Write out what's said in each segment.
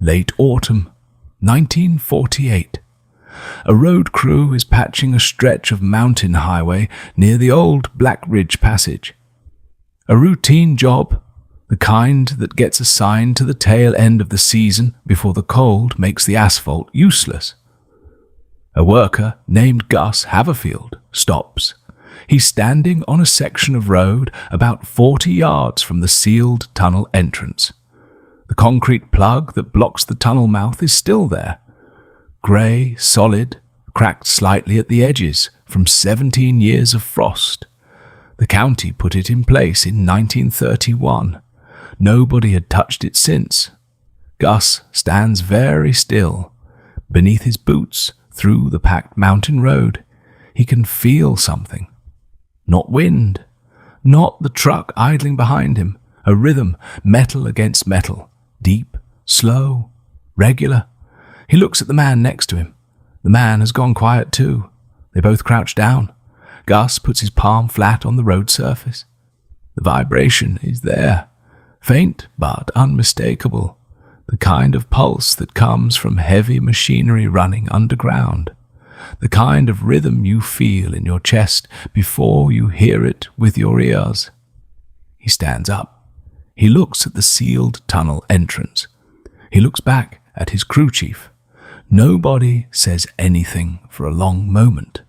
Late autumn, 1948. A road crew is patching a stretch of mountain highway near the old Black Ridge Passage. A routine job, the kind that gets assigned to the tail end of the season before the cold makes the asphalt useless. A worker named Gus Haverfield stops. He's standing on a section of road about 40 yards from the sealed tunnel entrance. The concrete plug that blocks the tunnel mouth is still there. Grey, solid, cracked slightly at the edges from 17 years of frost. The county put it in place in 1931. Nobody had touched it since. Gus stands very still. Beneath his boots, through the packed mountain road, he can feel something. Not wind, not the truck idling behind him, a rhythm, metal against metal. Deep, slow, regular. He looks at the man next to him. The man has gone quiet too. They both crouch down. Gus puts his palm flat on the road surface. The vibration is there, faint but unmistakable, the kind of pulse that comes from heavy machinery running underground, the kind of rhythm you feel in your chest before you hear it with your ears. He stands up. He looks at the sealed tunnel entrance. He looks back at his crew chief. Nobody says anything for a long moment.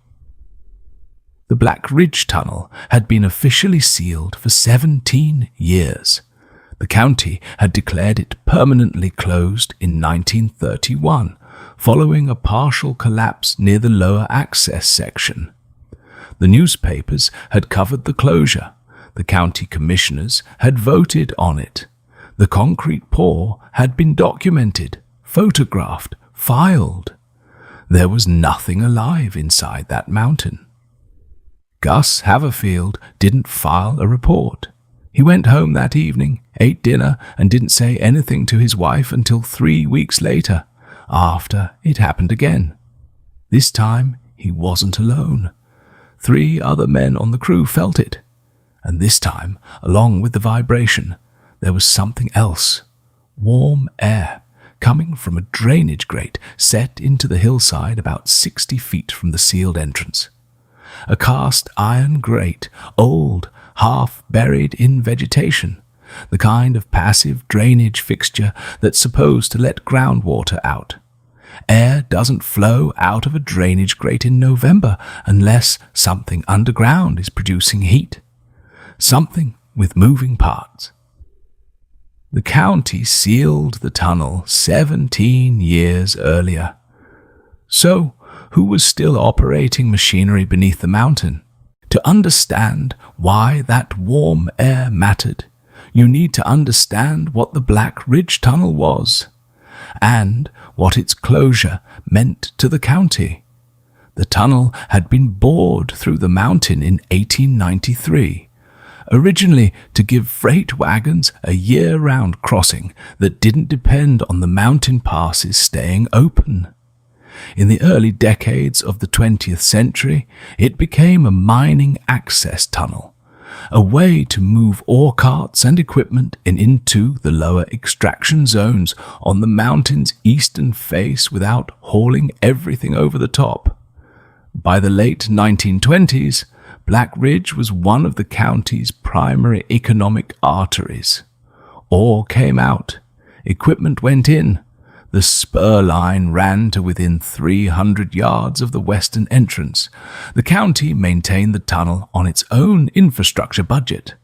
The Black Ridge Tunnel had been officially sealed for 17 years. The county had declared it permanently closed in 1931, following a partial collapse near the lower access section. The newspapers had covered the closure. The county commissioners had voted on it. The concrete pour had been documented, photographed, filed. There was nothing alive inside that mountain. Gus Haverfield didn't file a report. He went home that evening, ate dinner, and didn't say anything to his wife until 3 weeks later, after it happened again. This time, he wasn't alone. 3 other men on the crew felt it. And this time, along with the vibration, there was something else. Warm air, coming from a drainage grate set into the hillside about 60 feet from the sealed entrance. A cast iron grate, old, half buried in vegetation, the kind of passive drainage fixture that's supposed to let groundwater out. Air doesn't flow out of a drainage grate in November unless something underground is producing heat. Something with moving parts. The county sealed the tunnel 17 years earlier. So, who was still operating machinery beneath the mountain? To understand why that warm air mattered, you need to understand what the Black Ridge Tunnel was, and what its closure meant to the county. The tunnel had been bored through the mountain in 1893. Originally to give freight wagons a year-round crossing that didn't depend on the mountain passes staying open. In the early decades of the 20th century, it became a mining access tunnel, a way to move ore carts and equipment into the lower extraction zones on the mountain's eastern face without hauling everything over the top. By the late 1920s, Black Ridge was one of the county's primary economic arteries. Ore came out, equipment went in, the spur line ran to within 300 yards of the western entrance. The county maintained the tunnel on its own infrastructure budget.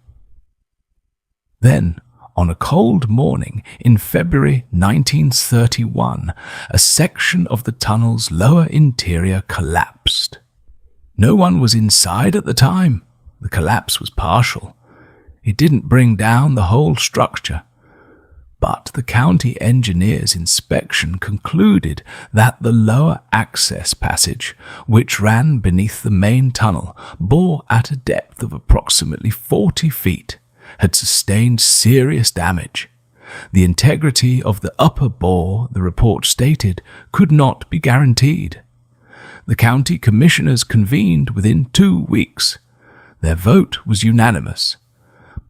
Then, on a cold morning in February 1931, a section of the tunnel's lower interior collapsed. No one was inside at the time. The collapse was partial. It didn't bring down the whole structure. But the county engineer's inspection concluded that the lower access passage, which ran beneath the main tunnel, bore at a depth of approximately 40 feet, had sustained serious damage. The integrity of the upper bore, the report stated, could not be guaranteed. The county commissioners convened within 2 weeks. Their vote was unanimous.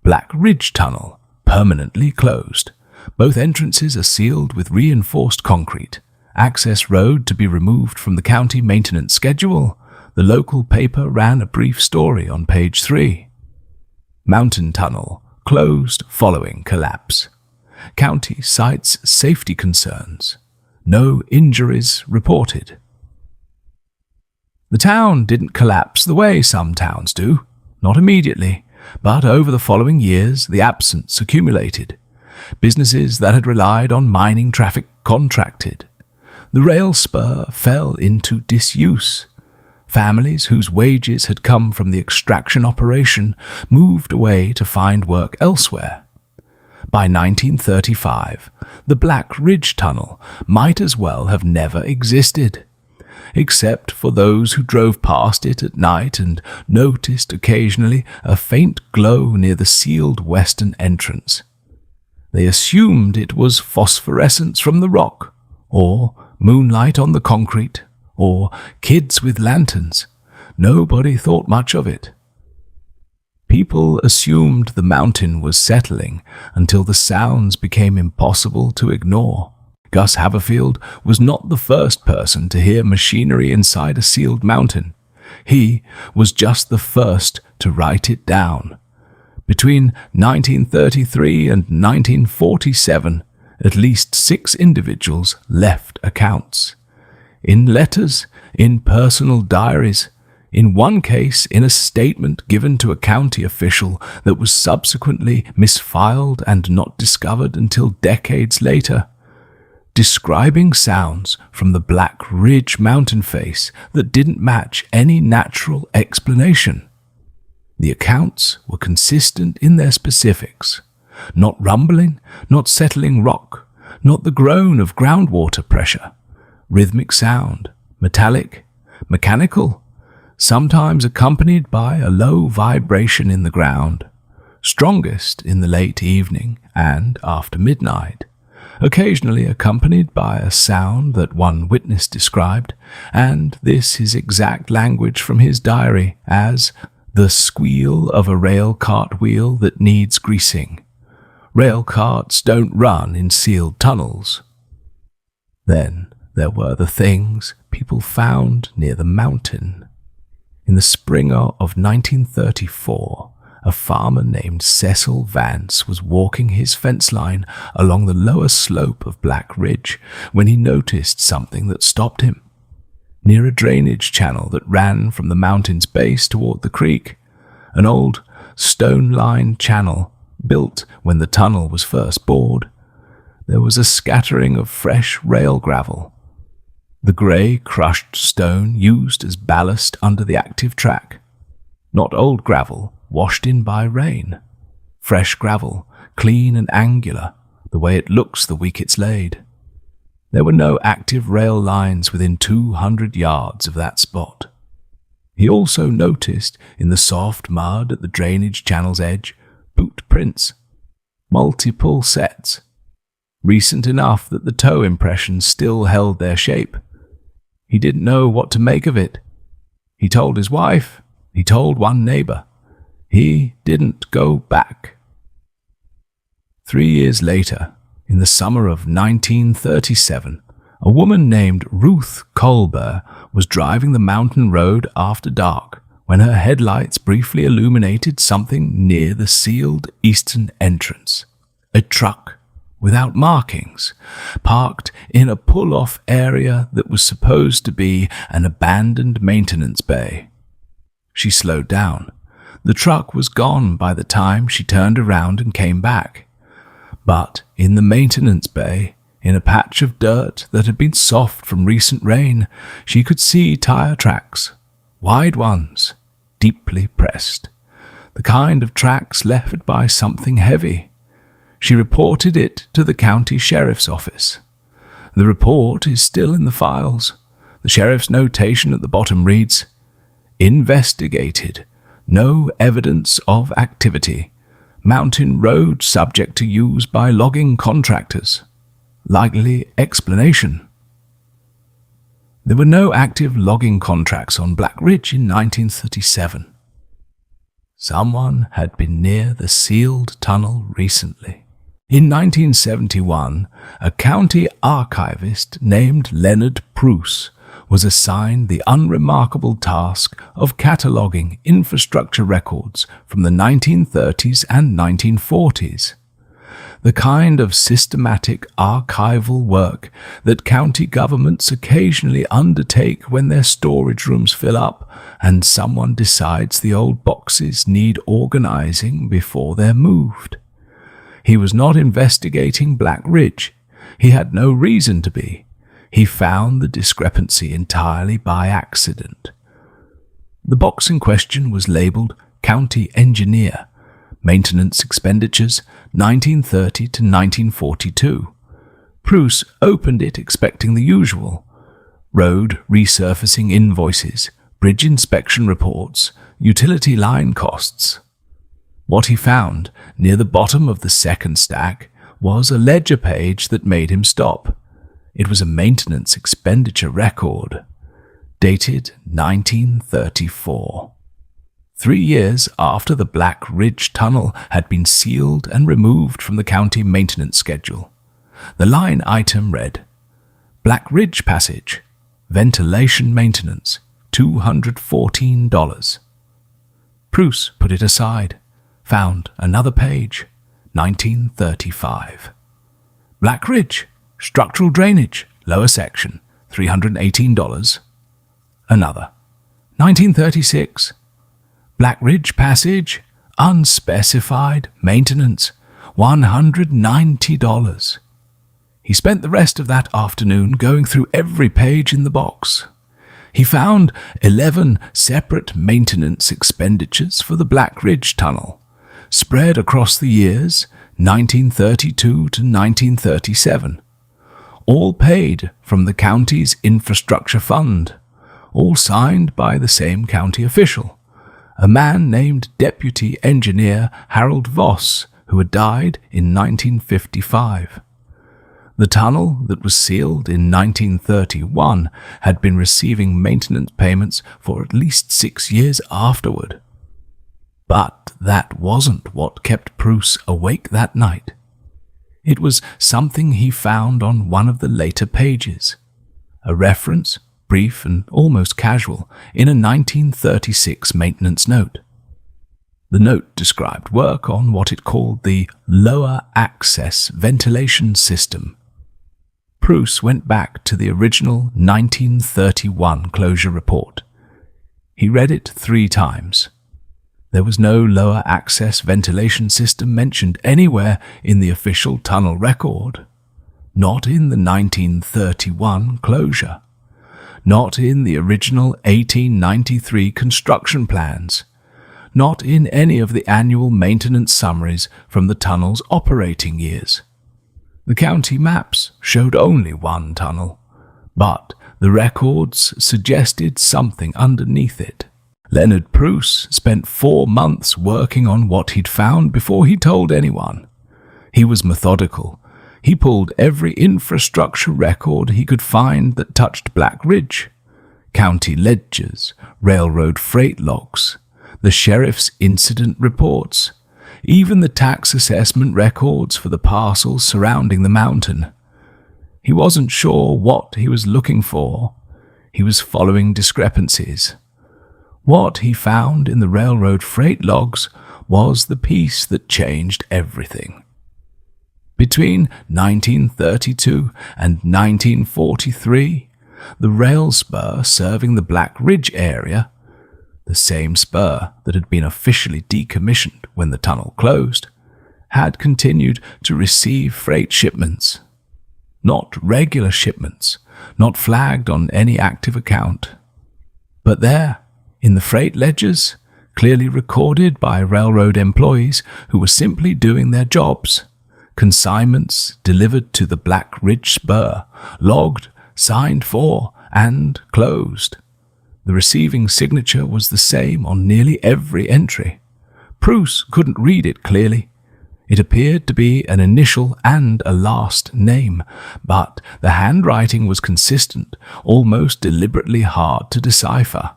Black Ridge Tunnel permanently closed. Both entrances are sealed with reinforced concrete. Access road to be removed from the county maintenance schedule. The local paper ran a brief story on page 3. Mountain tunnel closed following collapse. County cites safety concerns. No injuries reported. The town didn't collapse the way some towns do. Not immediately, but over the following years the absence accumulated. Businesses that had relied on mining traffic contracted. The rail spur fell into disuse. Families whose wages had come from the extraction operation moved away to find work elsewhere. By 1935, the Black Ridge Tunnel might as well have never existed, except for those who drove past it at night and noticed occasionally a faint glow near the sealed western entrance. They assumed it was phosphorescence from the rock, or moonlight on the concrete, or kids with lanterns. Nobody thought much of it. People assumed the mountain was settling until the sounds became impossible to ignore. Gus Haverfield was not the first person to hear machinery inside a sealed mountain. He was just the first to write it down. Between 1933 and 1947, at least 6 individuals left accounts. In letters, in personal diaries, in one case in a statement given to a county official that was subsequently misfiled and not discovered until decades later, describing sounds from the Black Ridge mountain face that didn't match any natural explanation. The accounts were consistent in their specifics. Not rumbling, not settling rock, not the groan of groundwater pressure. Rhythmic sound, metallic, mechanical, sometimes accompanied by a low vibration in the ground, strongest in the late evening and after midnight, occasionally accompanied by a sound that one witness described, and this is exact language from his diary, as the squeal of a rail cart wheel that needs greasing. Rail carts don't run in sealed tunnels. Then there were the things people found near the mountain. In the spring of 1934, a farmer named Cecil Vance was walking his fence line along the lower slope of Black Ridge when he noticed something that stopped him. Near a drainage channel that ran from the mountain's base toward the creek, an old stone-lined channel built when the tunnel was first bored, there was a scattering of fresh rail gravel. The grey crushed stone used as ballast under the active track. Not old gravel washed in by rain. Fresh gravel, clean and angular, the way it looks the week it's laid. There were no active rail lines within 200 yards of that spot. He also noticed in the soft mud at the drainage channel's edge boot prints, multiple sets, recent enough that the toe impressions still held their shape. He didn't know what to make of it. He told his wife, he told one neighbor. He didn't go back. 3 years later, in the summer of 1937, a woman named Ruth Colbert was driving the mountain road after dark when her headlights briefly illuminated something near the sealed eastern entrance. A truck, without markings, parked in a pull-off area that was supposed to be an abandoned maintenance bay. She slowed down. The truck was gone by the time she turned around and came back. But in the maintenance bay, in a patch of dirt that had been soft from recent rain, she could see tire tracks, wide ones, deeply pressed, the kind of tracks left by something heavy. She reported it to the county sheriff's office. The report is still in the files. The sheriff's notation at the bottom reads, "Investigated. No evidence of activity. Mountain road subject to use by logging contractors. Likely explanation." There were no active logging contracts on Black Ridge in 1937. Someone had been near the sealed tunnel recently. In 1971, a county archivist named Leonard Pruess was assigned the unremarkable task of cataloguing infrastructure records from the 1930s and 1940s. The kind of systematic archival work that county governments occasionally undertake when their storage rooms fill up and someone decides the old boxes need organizing before they're moved. He was not investigating Black Ridge. He had no reason to be. He found the discrepancy entirely by accident. The box in question was labeled County Engineer, Maintenance Expenditures 1930 to 1942. Pruess opened it expecting the usual: road resurfacing invoices, bridge inspection reports, utility line costs. What he found near the bottom of the second stack was a ledger page that made him stop. It was a maintenance expenditure record, dated 1934. 3 years after the Black Ridge Tunnel had been sealed and removed from the county maintenance schedule. The line item read, Black Ridge Passage, ventilation maintenance, $214. Pruess put it aside, found another page, 1935. Black Ridge, structural drainage, lower section, $318. Another, 1936. Black Ridge Passage, unspecified maintenance, $190. He spent the rest of that afternoon going through every page in the box. He found 11 separate maintenance expenditures for the Black Ridge Tunnel, spread across the years 1932 to 1937, all paid from the county's infrastructure fund, all signed by the same county official, a man named Deputy Engineer Harold Voss, who had died in 1955. The tunnel that was sealed in 1931 had been receiving maintenance payments for at least 6 years afterward. But that wasn't what kept Pruess awake that night. It was something he found on one of the later pages, a reference, brief and almost casual, in a 1936 maintenance note. The note described work on what it called the lower access ventilation system. Pruess went back to the original 1931 closure report. He read it 3 times. There was no lower access ventilation system mentioned anywhere in the official tunnel record. Not in the 1931 closure. Not in the original 1893 construction plans. Not in any of the annual maintenance summaries from the tunnel's operating years. The county maps showed only one tunnel, but the records suggested something underneath it. Leonard Pruess spent 4 months working on what he'd found before he told anyone. He was methodical. He pulled every infrastructure record he could find that touched Black Ridge. County ledgers, railroad freight logs, the sheriff's incident reports, even the tax assessment records for the parcels surrounding the mountain. He wasn't sure what he was looking for. He was following discrepancies. What he found in the railroad freight logs was the piece that changed everything. Between 1932 and 1943, the rail spur serving the Black Ridge area, the same spur that had been officially decommissioned when the tunnel closed, had continued to receive freight shipments. Not regular shipments, not flagged on any active account. But there, in the freight ledgers, clearly recorded by railroad employees who were simply doing their jobs, consignments delivered to the Black Ridge Spur, logged, signed for, and closed. The receiving signature was the same on nearly every entry. Pruess couldn't read it clearly. It appeared to be an initial and a last name, but the handwriting was consistent, almost deliberately hard to decipher.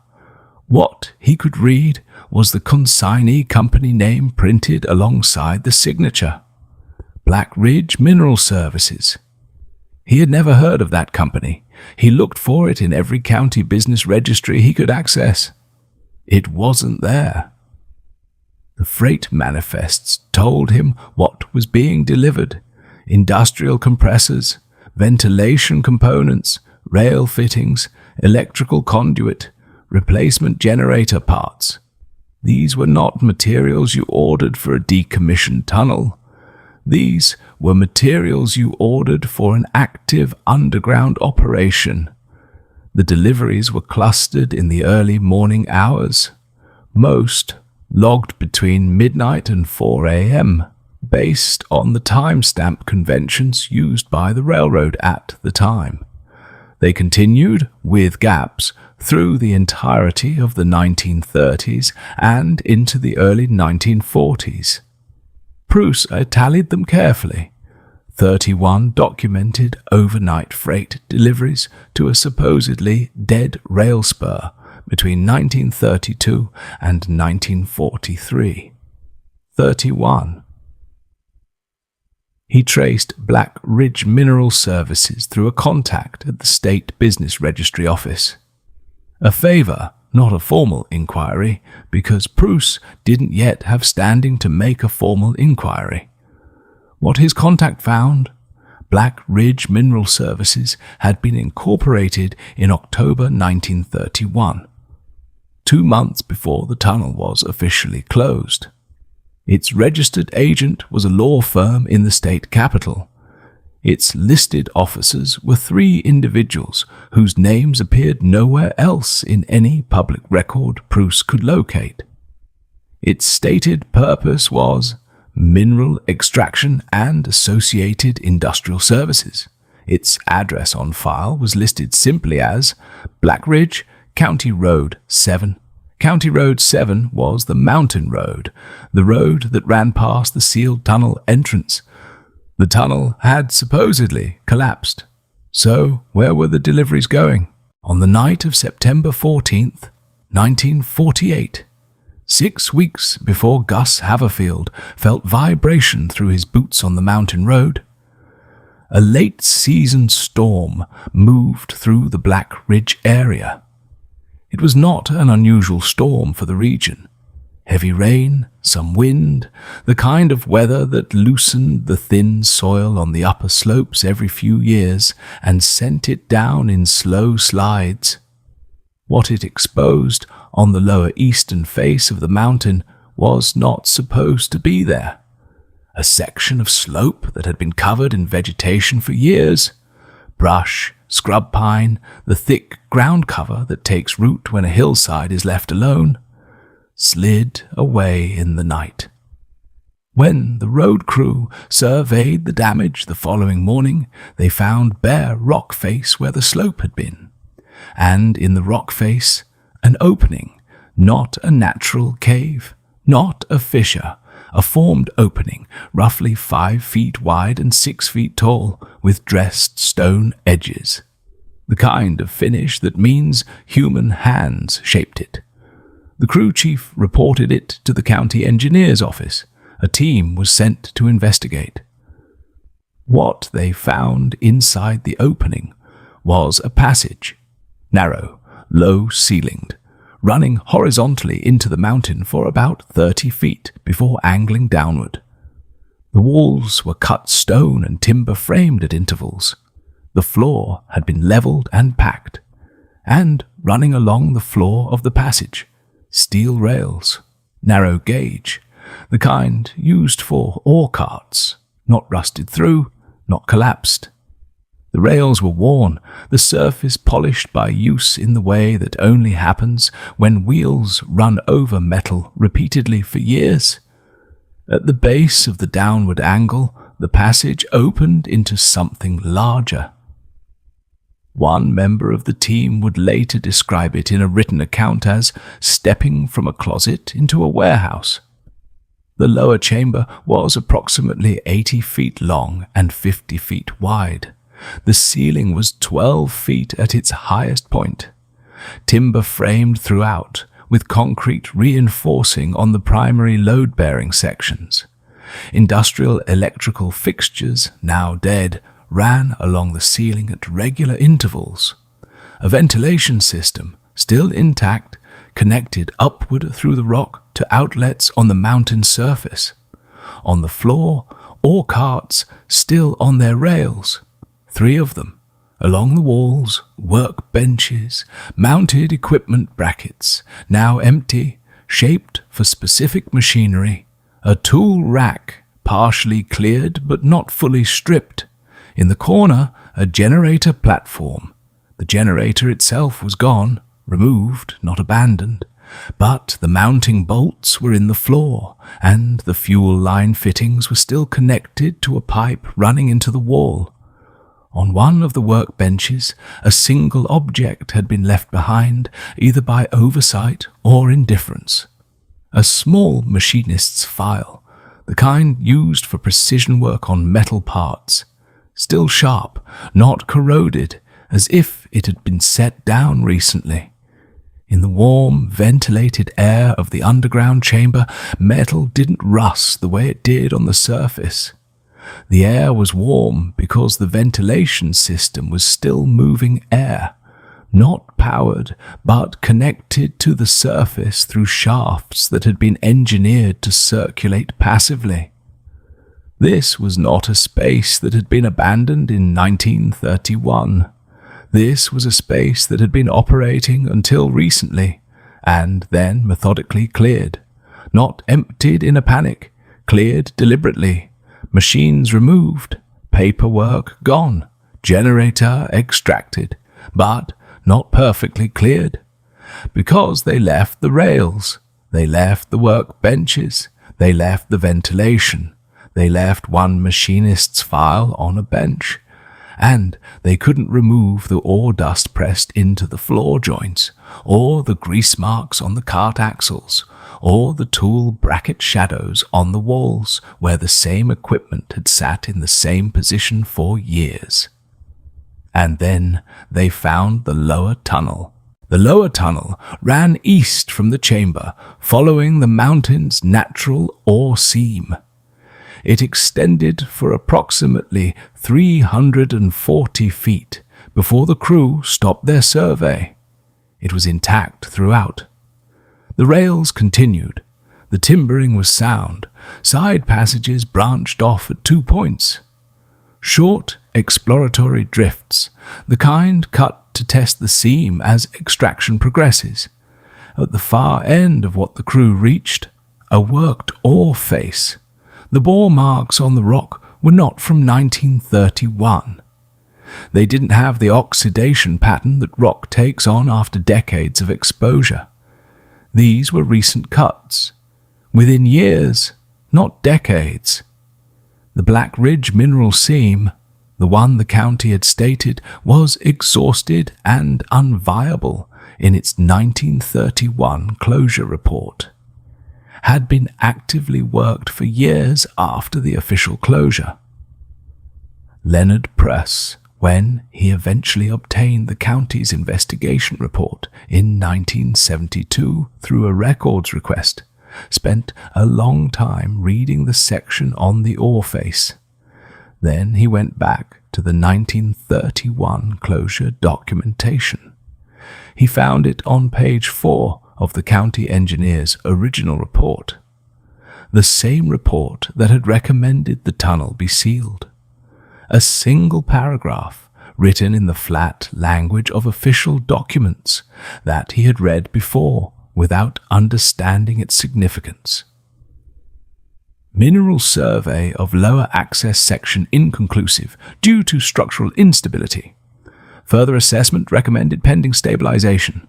What he could read was the consignee company name printed alongside the signature. Black Ridge Mineral Services. He had never heard of that company. He looked for it in every county business registry he could access. It wasn't there. The freight manifests told him what was being delivered: industrial compressors, ventilation components, rail fittings, electrical conduit, replacement generator parts. These were not materials you ordered for a decommissioned tunnel. These were materials you ordered for an active underground operation. The deliveries were clustered in the early morning hours, most logged between midnight and 4 a.m., based on the timestamp conventions used by the railroad at the time. They continued, with gaps, through the entirety of the 1930s and into the early 1940s. Pruess tallied them carefully. 31 documented overnight freight deliveries to a supposedly dead rail spur between 1932 and 1943. 31. He traced Black Ridge Mineral Services through a contact at the State Business Registry office. A favor, not a formal inquiry, because Pruess didn't yet have standing to make a formal inquiry. What his contact found: Black Ridge Mineral Services had been incorporated in October 1931, 2 months before the tunnel was officially closed. Its registered agent was a law firm in the state capital. Its listed officers were 3 individuals whose names appeared nowhere else in any public record Pruess could locate. Its stated purpose was mineral extraction and associated industrial services. Its address on file was listed simply as Black Ridge, County Road 7. County Road 7 was the mountain road, the road that ran past the sealed tunnel entrance. The tunnel had supposedly collapsed. So where were the deliveries going? On the night of September 14th, 1948, 6 weeks before Gus Haverfield felt vibration through his boots on the mountain road, a late-season storm moved through the Black Ridge area. It was not an unusual storm for the region. Heavy rain, some wind, the kind of weather that loosened the thin soil on the upper slopes every few years and sent it down in slow slides. What it exposed on the lower eastern face of the mountain was not supposed to be there. A section of slope that had been covered in vegetation for years. Brush, scrub pine, the thick ground cover that takes root when a hillside is left alone, slid away in the night. When the road crew surveyed the damage the following morning, they found bare rock face where the slope had been, and in the rock face an opening, not a natural cave, not a fissure, a formed opening roughly 5 feet wide and 6 feet tall, with dressed stone edges. The kind of finish that means human hands shaped it. The crew chief reported it to the county engineer's office. A team was sent to investigate. What they found inside the opening was a passage, narrow, low-ceilinged, running horizontally into the mountain for about 30 feet before angling downward. The walls were cut stone and timber framed at intervals. The floor had been leveled and packed, and running along the floor of the passage, steel rails, narrow gauge, the kind used for ore carts, not rusted through, not collapsed. The rails were worn, the surface polished by use in the way that only happens when wheels run over metal repeatedly for years. At the base of the downward angle, the passage opened into something larger. One member of the team would later describe it in a written account as stepping from a closet into a warehouse. The lower chamber was approximately 80 feet long and 50 feet wide. The ceiling was 12 feet at its highest point, timber framed throughout, with concrete reinforcing on the primary load-bearing sections. Industrial electrical fixtures, now dead, ran along the ceiling at regular intervals. A ventilation system, still intact, connected upward through the rock to outlets on the mountain surface. On the floor, ore carts still on their rails, 3 of them. Along the walls, work benches, mounted equipment brackets, now empty, shaped for specific machinery. A tool rack, partially cleared but not fully stripped. In the corner, a generator platform. The generator itself was gone, removed, not abandoned. But the mounting bolts were in the floor, and the fuel line fittings were still connected to a pipe running into the wall. On one of the workbenches, a single object had been left behind, either by oversight or indifference. A small machinist's file, the kind used for precision work on metal parts, still sharp, not corroded, as if it had been set down recently. In the warm, ventilated air of the underground chamber, metal didn't rust the way it did on the surface. The air was warm because the ventilation system was still moving air, not powered, but connected to the surface through shafts that had been engineered to circulate passively. This was not a space that had been abandoned in 1931. This was a space that had been operating until recently, and then methodically cleared. Not emptied in a panic, cleared deliberately. Machines removed, paperwork gone, generator extracted, but not perfectly cleared. Because they left the rails, they left the work benches, they left the ventilation, they left one machinist's file on a bench, and they couldn't remove the ore dust pressed into the floor joints, or the grease marks on the cart axles, or the tool bracket shadows on the walls where the same equipment had sat in the same position for years. And then they found the lower tunnel. The lower tunnel ran east from the chamber, following the mountain's natural ore seam. It extended for approximately 340 feet before the crew stopped their survey. It was intact throughout. The rails continued. The timbering was sound. Side passages branched off at 2 points. Short, exploratory drifts, the kind cut to test the seam as extraction progresses. At the far end of what the crew reached, a worked ore face. The bore marks on the rock were not from 1931. They didn't have the oxidation pattern that rock takes on after decades of exposure. These were recent cuts, within years, not decades. The Black Ridge mineral seam, the one the county had stated was exhausted and unviable in its 1931 closure report, had been actively worked for years after the official closure. Leonard Pruess, when he eventually obtained the county's investigation report in 1972 through a records request, spent a long time reading the section on the ore face. Then he went back to the 1931 closure documentation. He found it on page 4 of the county engineer's original report, the same report that had recommended the tunnel be sealed. A single paragraph written in the flat language of official documents that he had read before without understanding its significance. Mineral survey of lower access section inconclusive due to structural instability. Further assessment recommended pending stabilization.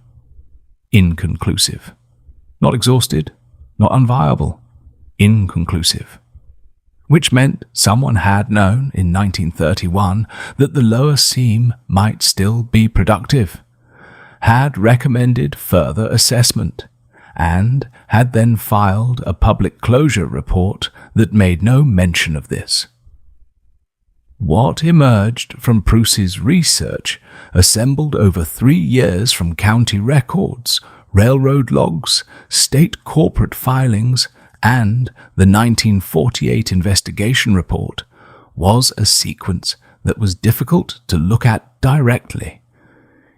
Inconclusive. Not exhausted, not unviable. Inconclusive. Which meant someone had known in 1931 that the lower seam might still be productive, had recommended further assessment, and had then filed a public closure report that made no mention of this. What emerged from Pruess's research, assembled over 3 years from county records, railroad logs, state corporate filings, and the 1948 investigation report was a sequence that was difficult to look at directly.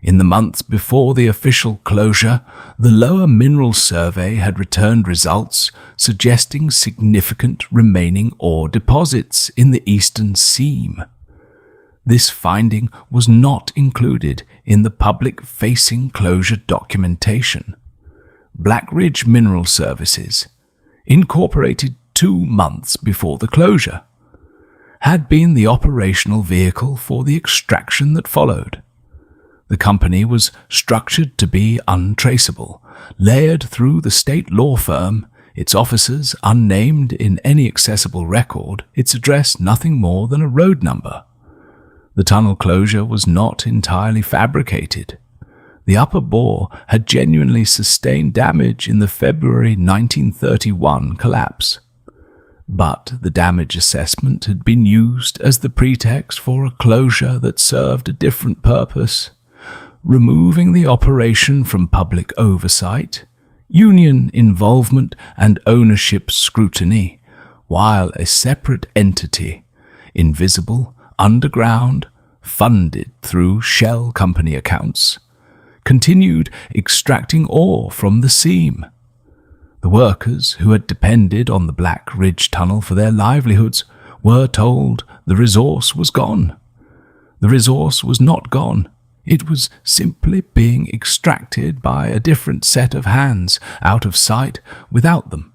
In the months before the official closure, the Lower Mineral Survey had returned results suggesting significant remaining ore deposits in the eastern seam. This finding was not included in the public-facing closure documentation. Black Ridge Mineral Services, incorporated 2 months before the closure, had been the operational vehicle for the extraction that followed. The company was structured to be untraceable, layered through the state law firm, its officers unnamed in any accessible record, its address nothing more than a road number. The tunnel closure was not entirely fabricated. The upper bore had genuinely sustained damage in the February 1931 collapse. But the damage assessment had been used as the pretext for a closure that served a different purpose, removing the operation from public oversight, union involvement and ownership scrutiny, while a separate entity, invisible, underground, funded through shell company accounts, continued extracting ore from the seam. The workers who had depended on the Black Ridge Tunnel for their livelihoods were told the resource was gone. The resource was not gone. It was simply being extracted by a different set of hands, out of sight, without them.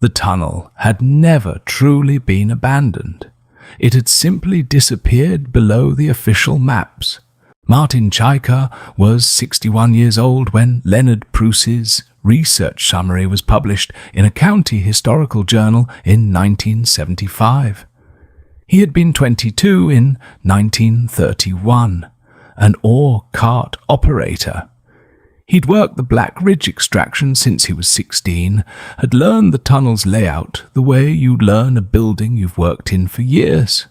The tunnel had never truly been abandoned. It had simply disappeared below the official maps. Martin Chaika was 61 years old when Leonard Pruess's research summary was published in a county historical journal in 1975. He had been 22 in 1931, an ore cart operator. He'd worked the Black Ridge extraction since he was 16, had learned the tunnel's layout the way you'd learn a building you've worked in for years.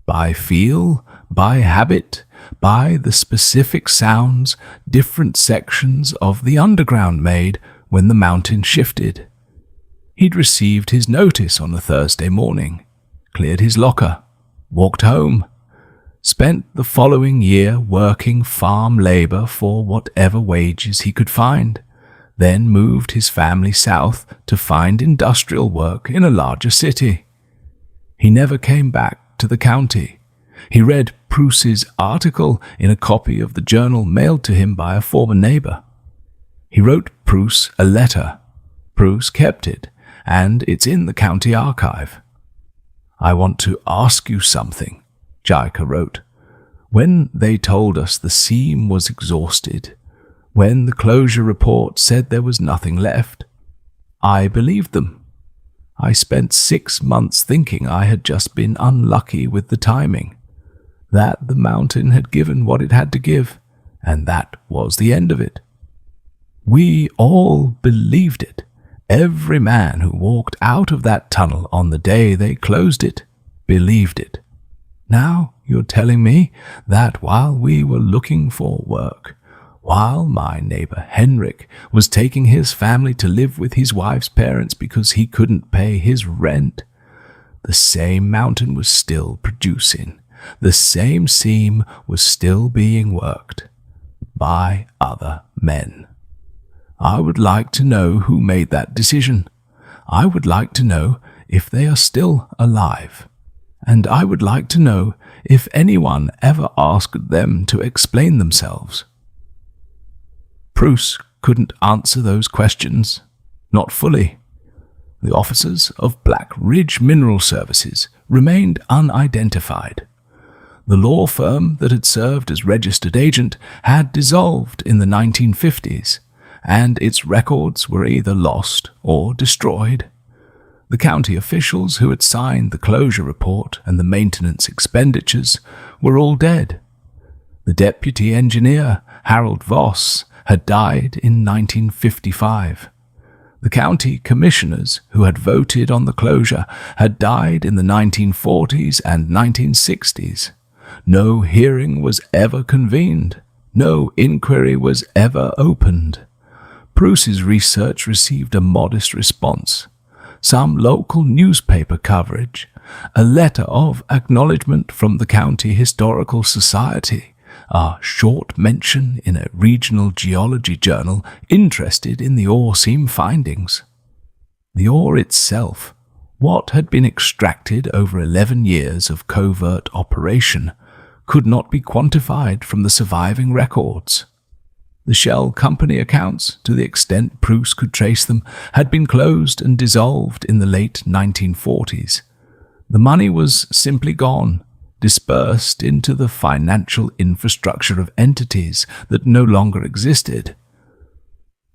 By feel, by habit, by the specific sounds different sections of the underground made when the mountain shifted. He'd received his notice on a Thursday morning, cleared his locker, walked home, spent the following year working farm labor for whatever wages he could find, then moved his family south to find industrial work in a larger city. He never came back to the county. He read Pruess's article in a copy of the journal mailed to him by a former neighbor. He wrote Pruess a letter. Pruess kept it, and it's in the county archive. "I want to ask you something," Chaika wrote. "When they told us the seam was exhausted, when the closure report said there was nothing left, I believed them. I spent 6 months thinking I had just been unlucky with the timing, that the mountain had given what it had to give, and that was the end of it. We all believed it. Every man who walked out of that tunnel on the day they closed it believed it. Now you're telling me that while we were looking for work, while my neighbor Henrik was taking his family to live with his wife's parents because he couldn't pay his rent, the same mountain was still producing. The same seam was still being worked by other men. I would like to know who made that decision. I would like to know if they are still alive. And I would like to know if anyone ever asked them to explain themselves." Pruess couldn't answer those questions, not fully. The officers of Black Ridge Mineral Services remained unidentified. The law firm that had served as registered agent had dissolved in the 1950s, and its records were either lost or destroyed. The county officials who had signed the closure report and the maintenance expenditures were all dead. The deputy engineer, Harold Voss, had died in 1955. The county commissioners who had voted on the closure had died in the 1940s and 1960s. No hearing was ever convened. No inquiry was ever opened. Pruess's research received a modest response. Some local newspaper coverage, a letter of acknowledgement from the County Historical Society, a short mention in a regional geology journal interested in the ore seam findings. The ore itself, what had been extracted over 11 years of covert operation, could not be quantified from the surviving records. The Shell Company accounts, to the extent Pruess could trace them, had been closed and dissolved in the late 1940s. The money was simply gone, dispersed into the financial infrastructure of entities that no longer existed.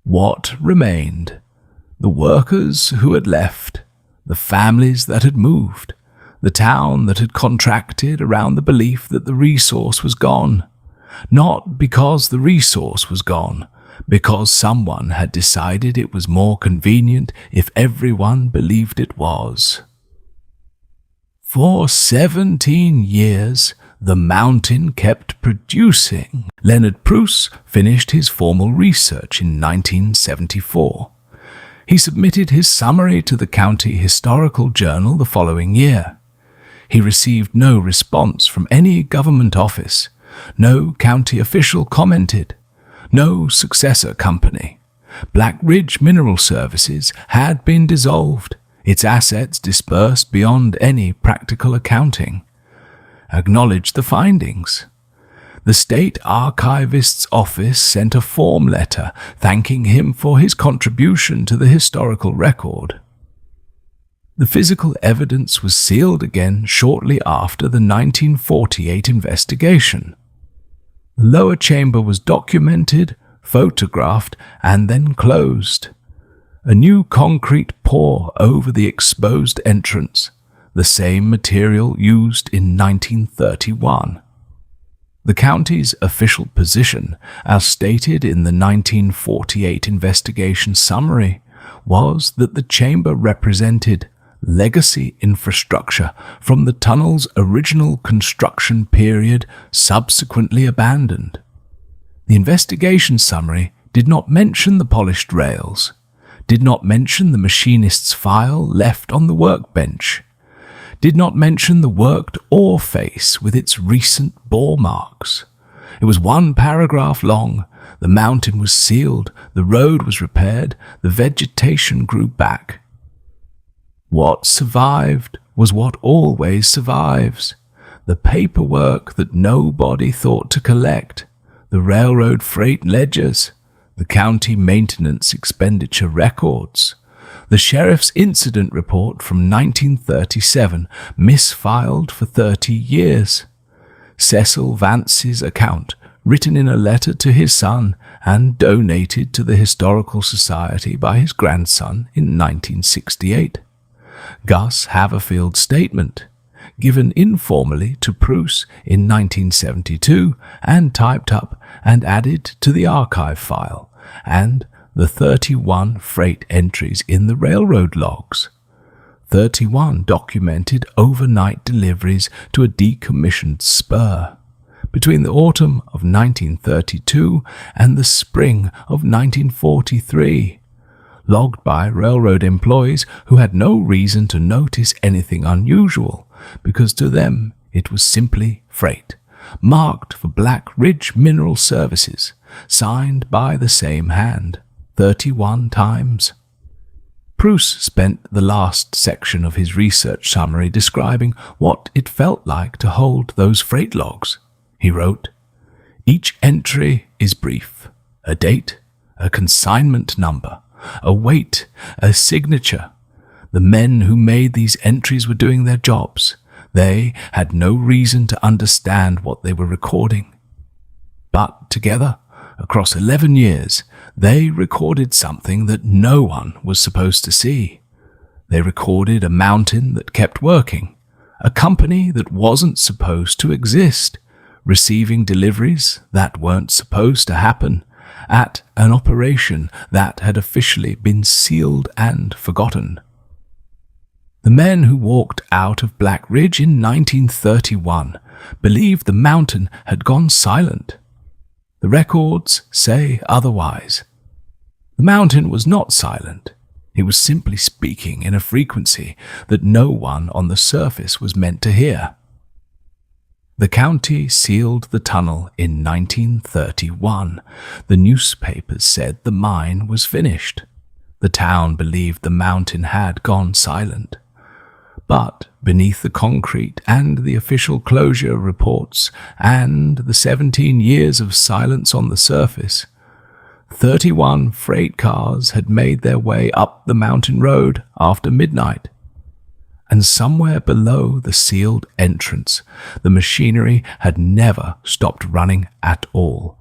What remained? The workers who had left, the families that had moved, the town that had contracted around the belief that the resource was gone. Not because the resource was gone, because someone had decided it was more convenient if everyone believed it was. For 17 years, the mountain kept producing. Leonard Pruess finished his formal research in 1974. He submitted his summary to the County Historical Journal the following year. He received no response from any government office. No county official commented. No successor company. Black Ridge Mineral Services had been dissolved, its assets dispersed beyond any practical accounting. Acknowledge the findings. The State Archivist's Office sent a form letter thanking him for his contribution to the historical record. The physical evidence was sealed again shortly after the 1948 investigation. The lower chamber was documented, photographed, and then closed. A new concrete pour over the exposed entrance, the same material used in 1931. The county's official position, as stated in the 1948 investigation summary, was that the chamber represented legacy infrastructure from the tunnel's original construction period subsequently abandoned. The investigation summary did not mention the polished rails, did not mention the machinist's file left on the workbench, did not mention the worked ore face with its recent bore marks. It was one paragraph long. The mountain was sealed, the road was repaired, the vegetation grew back. What survived was what always survives. The paperwork that nobody thought to collect, the railroad freight ledgers, the county maintenance expenditure records, the sheriff's incident report from 1937, misfiled for 30 years, Cecil Vance's account, written in a letter to his son and donated to the Historical Society by his grandson in 1968, Gus Haverfield's statement, given informally to Pruess in 1972 and typed up and added to the archive file, and the 31 freight entries in the railroad logs. 31 documented overnight deliveries to a decommissioned spur between the autumn of 1932 and the spring of 1943, logged by railroad employees who had no reason to notice anything unusual, because to them it was simply freight, marked for Black Ridge Mineral Services, signed by the same hand, 31 times. Pruess spent the last section of his research summary describing what it felt like to hold those freight logs. He wrote, "Each entry is brief, a date, a consignment number, a weight, a signature. The men who made these entries were doing their jobs. They had no reason to understand what they were recording. But together, across 11 years, they recorded something that no one was supposed to see. They recorded a mountain that kept working, a company that wasn't supposed to exist, receiving deliveries that weren't supposed to happen, at an operation that had officially been sealed and forgotten. The men who walked out of Black Ridge in 1931 believed the mountain had gone silent. The records say otherwise. The mountain was not silent. It was simply speaking in a frequency that no one on the surface was meant to hear. The county sealed the tunnel in 1931. The newspapers said the mine was finished. The town believed the mountain had gone silent. But beneath the concrete and the official closure reports and the 17 years of silence on the surface, 31 freight cars had made their way up the mountain road after midnight. And somewhere below the sealed entrance, the machinery had never stopped running at all,